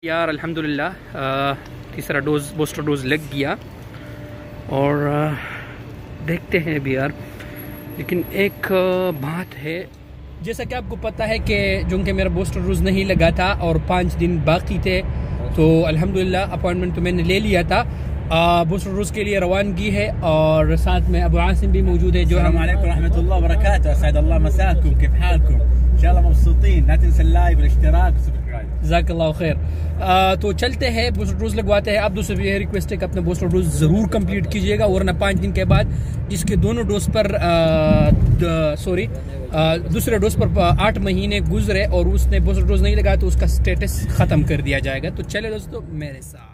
यार अल्हम्दुलिल्लाह तीसरा बूस्टर डोज लग गया और देखते हैं अभी यार। लेकिन एक बात है, जैसा कि आपको पता है कि जो कि मेरा बूस्टर डोज नहीं लगा था और 5 दिन बाकी थे, तो अल्हम्दुलिल्लाह अपॉइंटमेंट तो मैंने ले लिया था। बूस्टर डोज के लिए रवानगी है और साथ में अबू आसिम भी मौजूद है। जो अस्सलामुअलैकुम रहमतुल्लाह व बरकातहू, असअदुल्लाह मसाकुम, किफ हालकुम, इंशाअल्लाह मबसूतीन, ला तंसा लाइक वल-इश्तिराक व सब्सक्राइब। जज़ाकल्लाहु खैर। तो चलते हैं, बूस्टर डोज लगवाते हैं। आप दोस्तों भी यह रिक्वेस्ट है कि अपना बूस्टर डोज ज़रूर कंप्लीट कीजिएगा, वरना 5 दिन के बाद जिसके दोनों डोज पर दूसरे डोज पर 8 महीने गुजरे और उसने बूस्टर डोज नहीं लगाया तो उसका स्टेटस ख़त्म कर दिया जाएगा। तो चले दोस्तों मेरे साथ।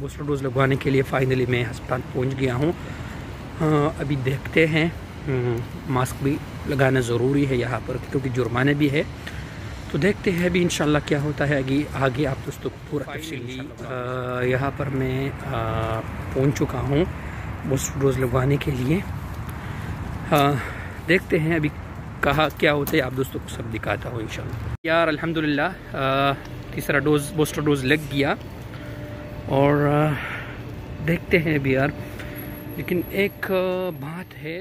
बूस्टर डोज लगवाने के लिए फ़ाइनली मैं अस्पताल पहुंच गया हूं। अभी देखते हैं, मास्क भी लगाना ज़रूरी है यहाँ पर क्योंकि जुर्माने भी है। तो देखते हैं अभी इंशाल्लाह क्या होता है आगे आप दोस्तों पूरा तफसीली। यहाँ पर मैं पहुँच चुका हूँ बूस्टर डोज लगवाने के लिए। देखते हैं अभी कहाँ क्या होता है, आप दोस्तों को सब दिखाता हूँ इंशाल्लाह। यार अल्हम्दुलिल्लाह तीसरा बूस्टर डोज लग गया और देखते हैं अभी यार। लेकिन एक बात है,